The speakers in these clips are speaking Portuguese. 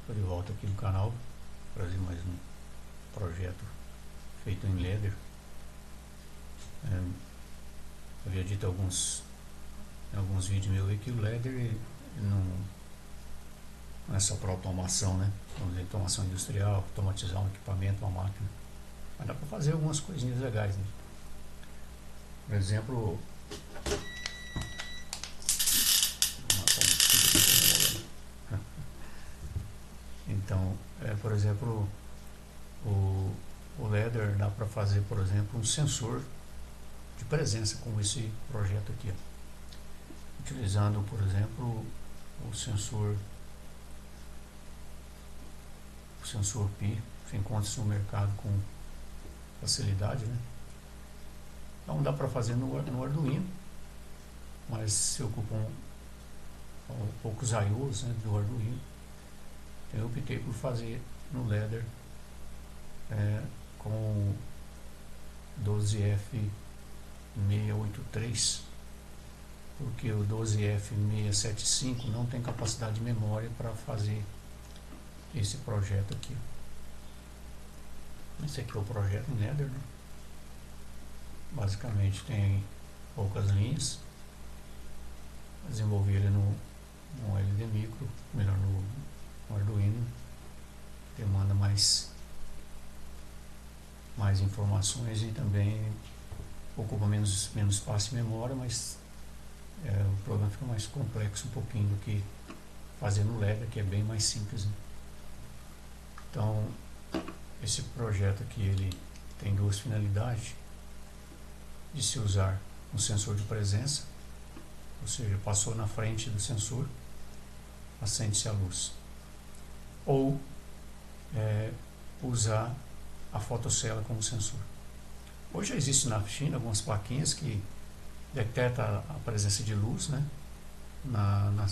Estou de volta aqui no canal, trazer mais um projeto feito em Ladder. Havia dito em alguns vídeos meus aí que o Ladder não é só para automação, né? Vamos dizer, automação industrial, automatizar um equipamento, uma máquina. Mas dá para fazer algumas coisinhas legais, né? Por exemplo, então, por exemplo, o Ladder dá para fazer, por exemplo, um sensor de presença, como esse projeto aqui, ó. Utilizando, por exemplo, o sensor Pi, que encontra-se no mercado com facilidade, né? Então dá para fazer no Arduino, mas se ocupam poucos I/Os, né, do Arduino. Então eu optei por fazer no Ladder com o 12F683, porque o 12F675 não tem capacidade de memória para fazer esse projeto aqui. Esse aqui é o projeto em Ladder, né? Basicamente tem poucas linhas. Desenvolvi ele no LD Micro, melhor no Arduino. Demanda mais informações e também ocupa menos espaço e memória, mas o programa fica mais complexo um pouquinho do que fazer no Ladder, que é bem mais simples, né? Então, esse projeto aqui ele tem duas finalidades: de se usar um sensor de presença, ou seja, passou na frente do sensor, acende-se a luz, ou usar a fotocela como sensor. Hoje já existe na China algumas plaquinhas que detectam a presença de luz, né, na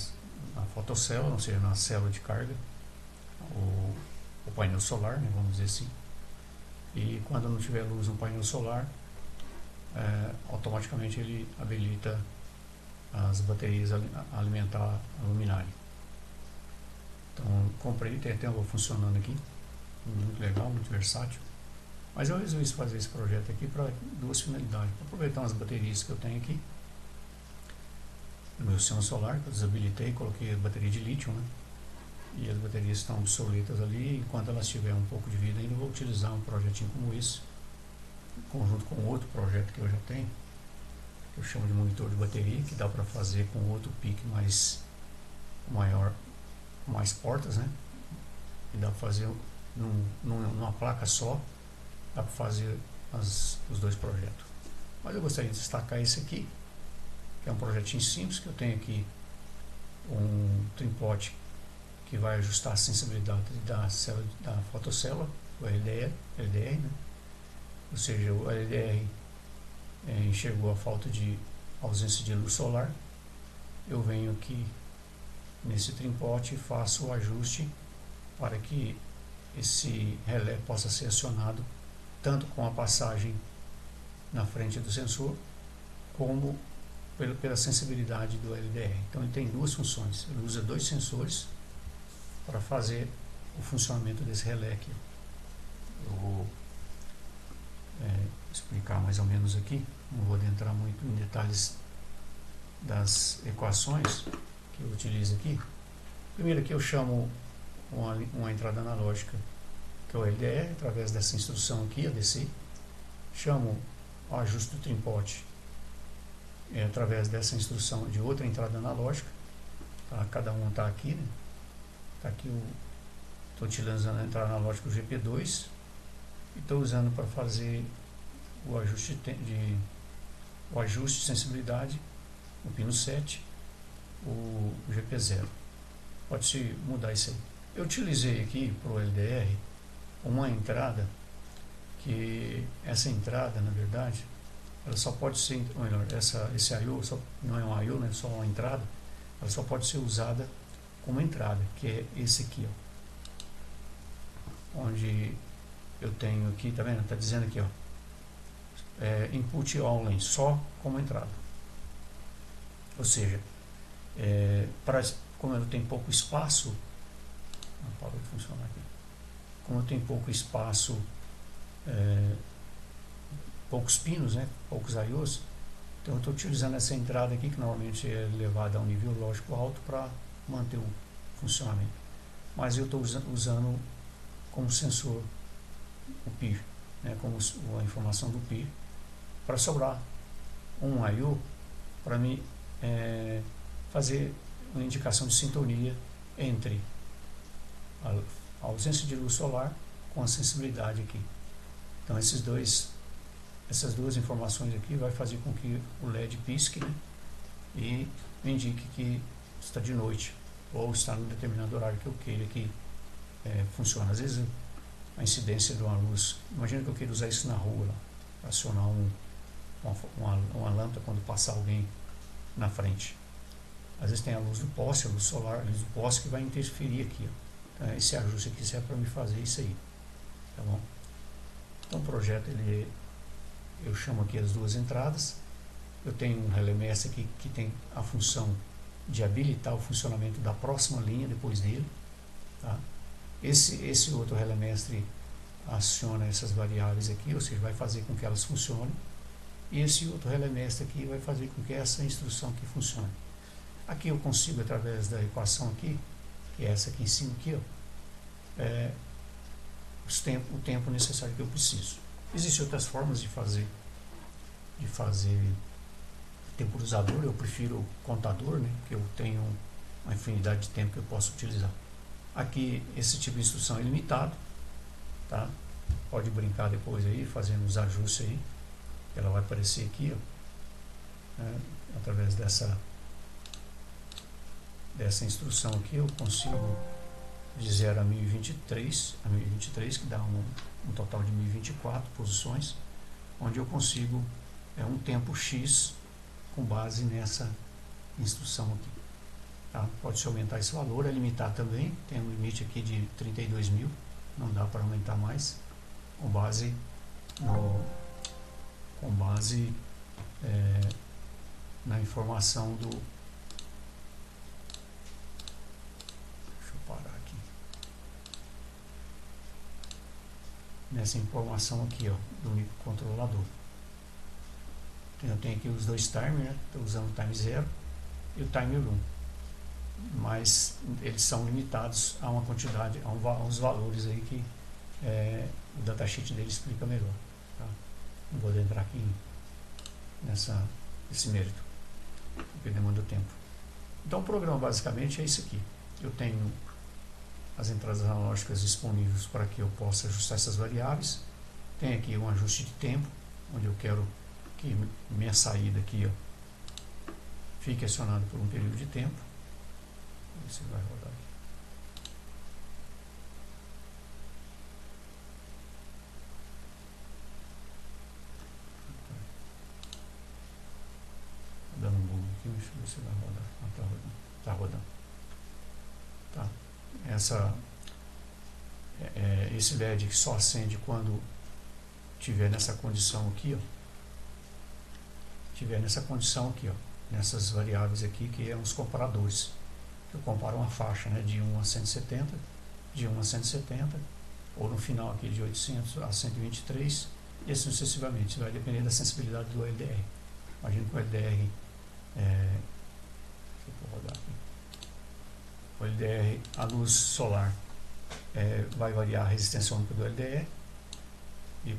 fotocela, ou seja, na célula de carga, o painel solar, né, vamos dizer assim. E quando não tiver luz no painel solar, automaticamente ele habilita as baterias a alimentar a luminária. Então comprei, tem até funcionando aqui, muito legal, muito versátil. Mas eu resolvi fazer esse projeto aqui para duas finalidades: para aproveitar umas baterias que eu tenho aqui no meu sistema solar, que eu desabilitei, coloquei a bateria de lítio, né? E as baterias estão obsoletas ali. Enquanto elas tiverem um pouco de vida ainda, eu vou utilizar um projetinho como esse, em conjunto com outro projeto que eu já tenho, que eu chamo de monitor de bateria, que dá para fazer com outro pique maior, com mais portas, né? E dá para fazer numa placa só, dá para fazer os dois projetos. Mas eu gostaria de destacar esse aqui, que é um projetinho simples, que eu tenho aqui um trimpote que vai ajustar a sensibilidade da fotocélula, o LDR, né? Ou seja, o LDR enxergou a ausência de luz solar. Eu venho aqui nesse trimpote e faço o ajuste para que esse relé possa ser acionado tanto com a passagem na frente do sensor, como pela sensibilidade do LDR. Então ele tem duas funções, ele usa dois sensores para fazer o funcionamento desse relé aqui. Eu vou explicar mais ou menos aqui, não vou adentrar muito em detalhes das equações que eu utilizo aqui. Primeiro aqui eu chamo uma entrada analógica, que é o LDR, através dessa instrução aqui, ADC. Chamo o ajuste do trimpote através dessa instrução de outra entrada analógica, tá? Cada um está aqui, né? Tá aqui, estou utilizando a entrada analógica GP2 e estou usando para fazer o ajuste de sensibilidade, o pino 7, o GP0. Pode-se mudar isso aí. Eu utilizei aqui para o LDR uma entrada, que essa entrada, na verdade, ela só pode ser, ou melhor, esse I/O não é um I/O, né, só uma entrada, ela só pode ser usada como entrada, que é esse aqui, ó, onde eu tenho aqui, tá vendo? Tá dizendo aqui, ó, input only, só como entrada. Ou seja, como ela tem pouco espaço Parou de funcionar aqui. Como eu tenho pouco espaço, poucos pinos, né, poucos IOs, então eu estou utilizando essa entrada aqui, que normalmente é levada a um nível lógico alto para manter o funcionamento. Mas eu estou usando como sensor o PIR, né, como a informação do PIR, para sobrar um I/O para mim fazer uma indicação de sintonia entre a ausência de luz solar com a sensibilidade aqui. Então essas duas informações aqui vai fazer com que o LED pisque, né, e me indique que está de noite ou está num determinado horário que eu queira que funcione. Às vezes a incidência de uma luz, imagina que eu queira usar isso na rua, para acionar uma lâmpada quando passar alguém na frente. Às vezes tem a luz do poste, a luz solar, a luz do poste que vai interferir aqui. Então, esse ajuste aqui serve para me fazer isso aí. Tá bom? Então o projeto, eu chamo aqui as duas entradas. Eu tenho um relé mestre aqui que tem a função de habilitar o funcionamento da próxima linha depois dele. Tá? Esse outro relé mestre aciona essas variáveis aqui, ou seja, vai fazer com que elas funcionem. E esse outro relé mestre aqui vai fazer com que essa instrução aqui funcione. Aqui eu consigo, através da equação aqui, que é essa aqui em cima, aqui, ó, o tempo necessário que eu preciso. Existem outras formas de fazer temporizador. Eu prefiro contador, né, porque eu tenho uma infinidade de tempo que eu posso utilizar. Aqui, esse tipo de instrução é limitado, tá? Pode brincar depois aí, fazendo os ajustes aí. Ela vai aparecer aqui, ó, né, através dessa instrução aqui, eu consigo de 0 a 1023, que dá um total de 1024 posições, onde eu consigo um tempo X com base nessa instrução aqui. Tá? Pode-se aumentar esse valor, é limitar também, tem um limite aqui de 32.000, não dá para aumentar mais, com base na informação do... Deixa eu parar aqui. Nessa informação aqui, ó, do microcontrolador. Então, eu tenho aqui os dois timers, né? Estou usando o time 0 e o timer 1. Mas eles são limitados a uma quantidade, a uns valores aí que o datasheet dele explica melhor. Tá? Não vou entrar aqui nesse mérito, porque demanda tempo. Então o programa basicamente é isso aqui. Eu tenho as entradas analógicas disponíveis para que eu possa ajustar essas variáveis. Tem aqui um ajuste de tempo, onde eu quero que minha saída aqui, ó, fique acionada por um período de tempo. Você vai rodar aqui. Tá dando um bug aqui, deixa eu ver se vai rodar. Ah, tá rodando. Tá rodando. Tá. Esse LED que só acende quando tiver nessa condição aqui, ó. Nessas variáveis aqui, que são os comparadores. Eu comparo uma faixa, né, de 1 a 170, ou no final aqui de 800 a 123, e assim sucessivamente. Isso vai depender da sensibilidade do LDR. Imagina que o LDR, deixa eu rodar aqui. O LDR, a luz solar, vai variar a resistência ônica do LDR, e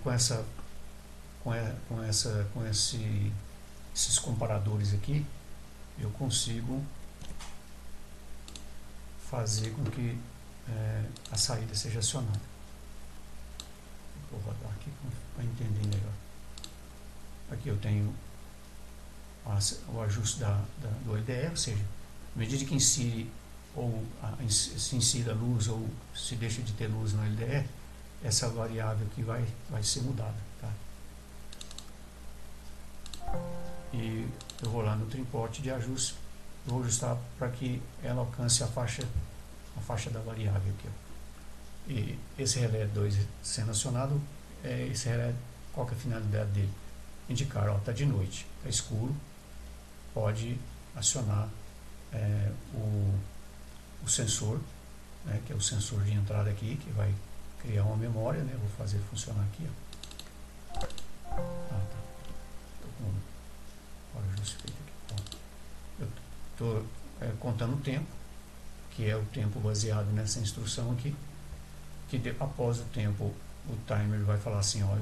esses comparadores aqui, eu consigo fazer com que a saída seja acionada. Vou rodar aqui para entender melhor. Aqui eu tenho o ajuste do LDR, ou seja, à medida que insire se insira luz ou se deixa de ter luz no LDR, essa variável aqui vai ser mudada. Tá? E eu vou lá no trim-port de ajuste, vou ajustar para que ela alcance a faixa da variável aqui, ó. E esse relé 2 sendo acionado, esse relé, qual que é a finalidade dele? Indicar, ó, está de noite, está escuro, pode acionar o sensor, né, que é o sensor de entrada aqui, que vai criar uma memória, né? Vou fazer ele funcionar aqui, ó. Ah, tá. Tô com o ajuste feito aqui. Ó. Eu estou contando o tempo, que é o tempo baseado nessa instrução aqui, que após o tempo o timer vai falar assim, ó,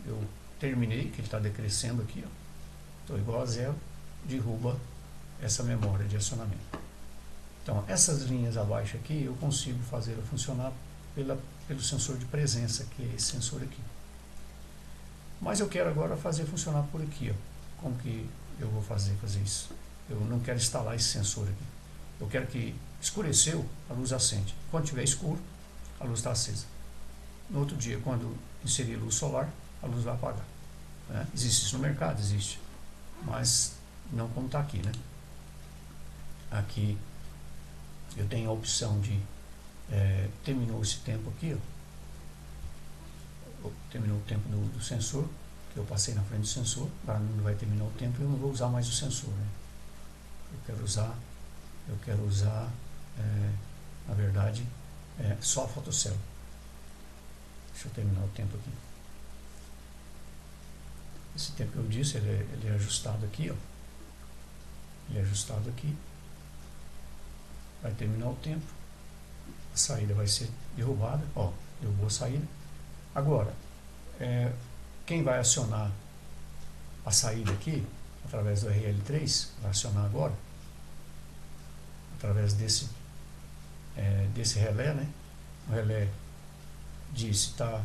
eu terminei, que ele está decrescendo aqui, ó, estou igual a zero, derruba essa memória de acionamento. Então, essas linhas abaixo aqui, eu consigo fazer ela funcionar pelo sensor de presença, que é esse sensor aqui. Mas eu quero agora fazer funcionar por aqui, ó. Como que eu vou fazer isso? Eu não quero instalar esse sensor aqui. Eu quero que escureceu, a luz acende. Quando tiver escuro, a luz está acesa. No outro dia, quando inserir luz solar, a luz vai apagar. Né? Existe isso no mercado? Existe. Mas não como está aqui, né? Aqui eu tenho a opção de terminou esse tempo aqui, ó. Terminou o tempo do sensor, que eu passei na frente do sensor. Agora não vai terminar o tempo e eu não vou usar mais o sensor, né? Eu quero usar na verdade só a fotocélula. Deixa eu terminar o tempo aqui. Esse tempo que eu disse, ele é ajustado aqui, ó. Ele é ajustado aqui. Vai terminar o tempo. A saída vai ser derrubada. Ó, derrubou a saída. Agora, quem vai acionar a saída aqui, através do RL3, vai acionar agora, através desse relé, né? O relé diz se está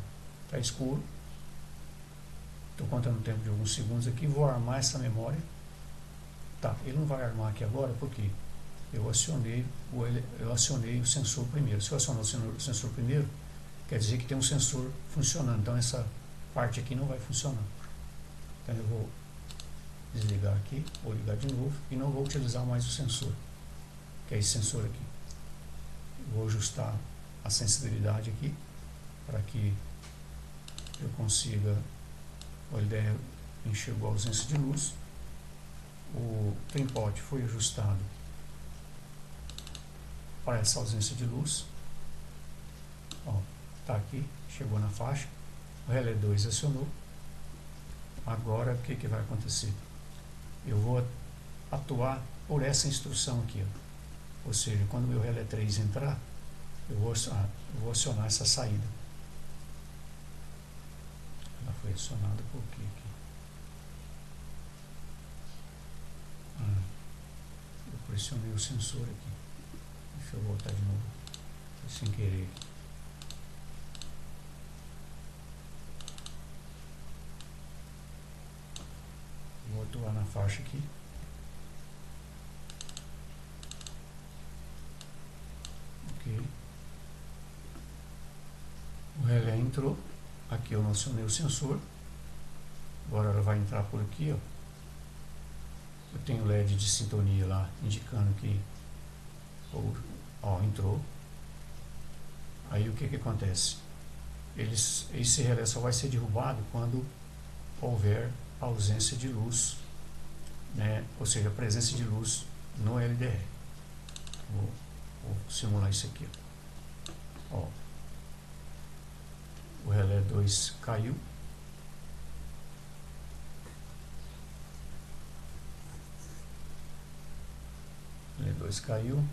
escuro. Estou contando o tempo de alguns segundos aqui, vou armar essa memória. Tá, ele não vai armar aqui agora porque eu acionei o sensor primeiro. Se eu acionar o sensor primeiro, quer dizer que tem um sensor funcionando. Então essa parte aqui não vai funcionar. Então eu vou desligar aqui, vou ligar de novo e não vou utilizar mais o sensor, que é esse sensor aqui. Vou ajustar a sensibilidade aqui para que eu consiga. O LDR enxergou a ausência de luz. O trimpot foi ajustado para essa ausência de luz. Ó, tá aqui, chegou na faixa. O relé 2 acionou. Agora o que vai acontecer? Eu vou atuar por essa instrução aqui, ó. Ou seja, quando o meu relé 3 entrar, eu vou acionar essa saída. Ela foi acionada por quê aqui? Eu pressionei o sensor aqui. Deixa eu voltar de novo. Foi sem querer. Vou atuar na faixa aqui. Ok. O relé entrou. Aqui eu não acionei o sensor. Agora ela vai entrar por aqui, ó. Eu tenho o LED de sintonia lá, indicando que entrou. Aí o que acontece? Esse relé só vai ser derrubado quando houver ausência de luz, né? Ou seja, a presença de luz no LDR. Vou simular isso aqui, ó. O relé 2 caiu. O relé 2 caiu.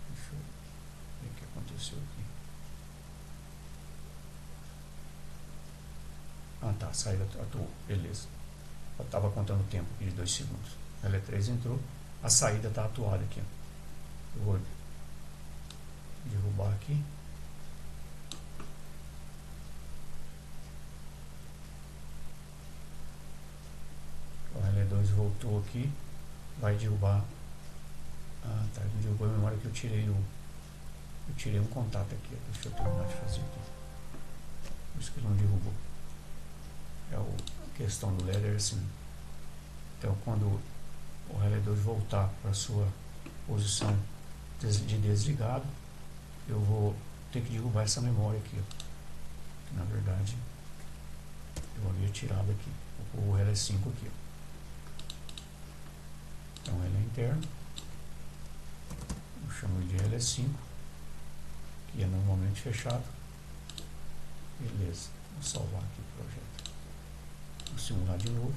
Deixa eu ver o que aconteceu aqui. Ah, tá, a saída atuou, beleza. Eu estava contando o tempo aqui de 2 segundos. O relé 3 entrou, a saída está atuada aqui, ó. Eu vou derrubar aqui. O relé 2 voltou aqui, vai derrubar. Ah, tá, ele derrubou a memória que eu tirei um contato aqui, ó. Deixa eu terminar de fazer aqui. Por isso que ele não derrubou. É a questão do LED é assim. Então quando o relé 2 voltar para a sua posição de desligado, eu vou ter que derrubar essa memória aqui, ó. Que na verdade retirada aqui. Vou pôr o LE5 aqui. Então ele é interno. Eu chamo de LE5, que é normalmente fechado. Beleza, vou salvar aqui o projeto. Vou simular de novo.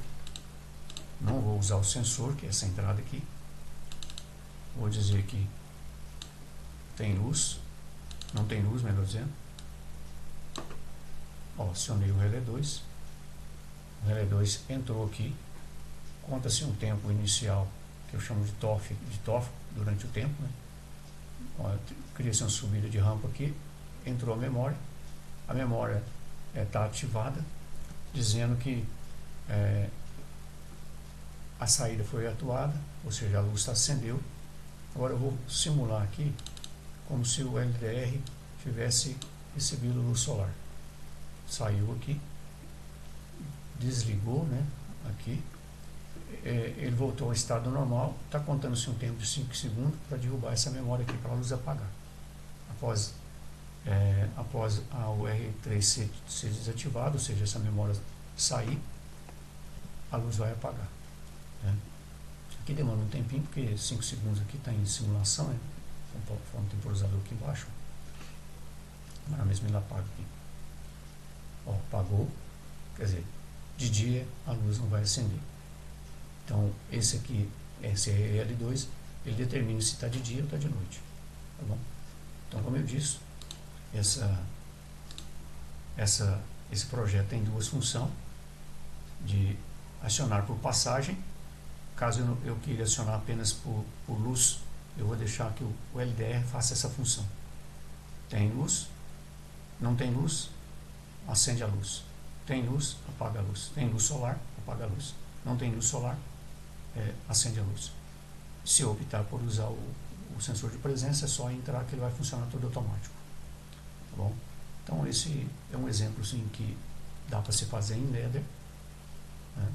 Não vou usar o sensor, que é essa entrada aqui. Vou dizer que tem luz, não tem luz, melhor dizendo. Ó, acionei o relé 2. O relé 2 entrou aqui. Conta-se um tempo inicial, que eu chamo de TOF durante o tempo, né? Cria-se uma subida de rampa aqui. Entrou a memória. A memória está ativada, dizendo que a saída foi atuada, ou seja, a luz acendeu. Agora eu vou simular aqui como se o LDR tivesse recebido luz solar. Saiu aqui, desligou, né? Aqui, ele voltou ao estado normal. Está contando-se um tempo de 5 segundos para derrubar essa memória aqui, para a luz apagar. Após o R3 ser desativado, ou seja, essa memória sair, a luz vai apagar, né? Aqui demora um tempinho, porque 5 segundos aqui está em simulação, né? Então, um temporizador aqui embaixo. Agora mesmo ele apaga aqui. Ó, apagou, quer dizer, de dia a luz não vai acender. Então, esse aqui, esse L2, ele determina se está de dia ou está de noite, tá bom? Então, como eu disse, esse projeto tem duas funções: de acionar por passagem. Caso eu queira acionar apenas por luz, eu vou deixar que o LDR faça essa função. Tem luz, não tem luz, acende a luz. Tem luz, apaga a luz. Tem luz solar, apaga a luz. Não tem luz solar, acende a luz. Se eu optar por usar o sensor de presença, é só entrar que ele vai funcionar todo automático. Tá bom? Então esse é um exemplo sim, que dá para se fazer em Ladder, né?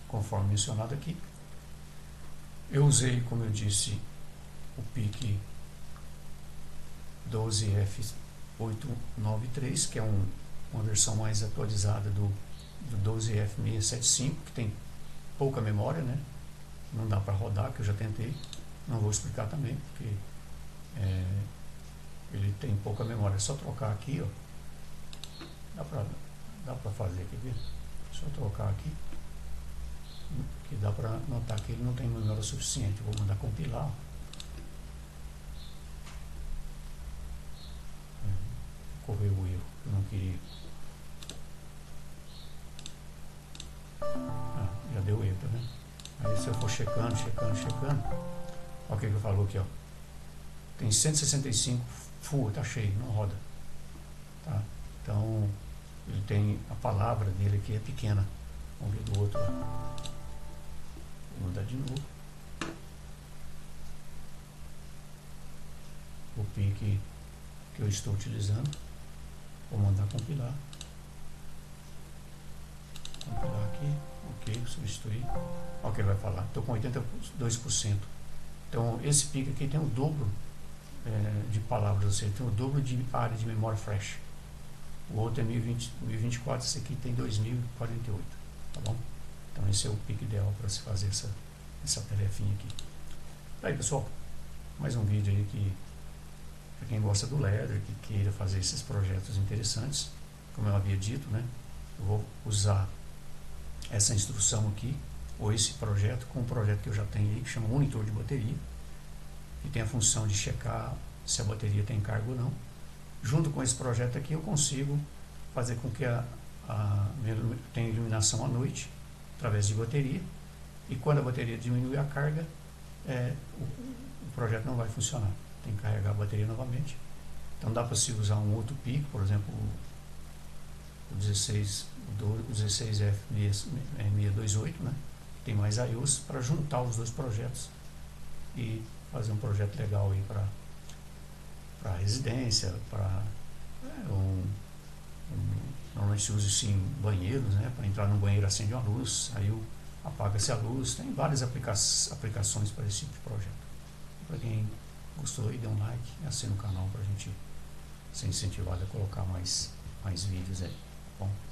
Conforme mencionado aqui. Eu usei, como eu disse, o PIC 12F893, que é uma versão mais atualizada do 12F675, que tem pouca memória, né? Não dá para rodar, que eu já tentei. Não vou explicar também, porque ele tem pouca memória. É só trocar aqui, ó. Dá para fazer aqui, viu? Só trocar aqui, que dá para notar que ele não tem memória suficiente. Vou mandar compilar. Correu o erro, eu não queria. Já deu erro, tá vendo? Aí se eu for checando, olha o que ele falou aqui, ó. Tem 165 full, tá cheio, não roda, tá? Então ele tem a palavra dele aqui é pequena. Vamos ver do outro lá. Vou mudar de novo. O PIC que eu estou utilizando. Vou mandar compilar. Compilar aqui. Ok, substituir. Olha o que ele vai falar. Estou com 82%. Então esse PIC aqui tem o dobro de palavras, ou seja, tem o dobro de área de memória flash. O outro é 1024, esse aqui tem 2048, tá bom? Então esse é o PIC ideal para se fazer essa tarefinha aqui. Aí pessoal, mais um vídeo aí que para quem gosta do Ladder, que queira fazer esses projetos interessantes, como eu havia dito, né? Eu vou usar essa instrução aqui, ou esse projeto, com um projeto que eu já tenho aí, que chama monitor de bateria, que tem a função de checar se a bateria tem carga ou não. Junto com esse projeto aqui eu consigo fazer com que tenha iluminação à noite, através de bateria, e quando a bateria diminui a carga, o projeto não vai funcionar. Tem que carregar a bateria novamente. Então dá para se usar um outro PIC, por exemplo, o 16F628, né? Tem mais IOs para juntar os dois projetos e fazer um projeto legal aí para residência, para normalmente se usa sim banheiros, né? Para entrar no banheiro acende uma luz, aí apaga-se a luz. Tem várias aplicações para esse tipo de projeto. Para quem gostou aí, dê um like e assine o canal para a gente ser incentivado a colocar mais vídeos aí. Bom,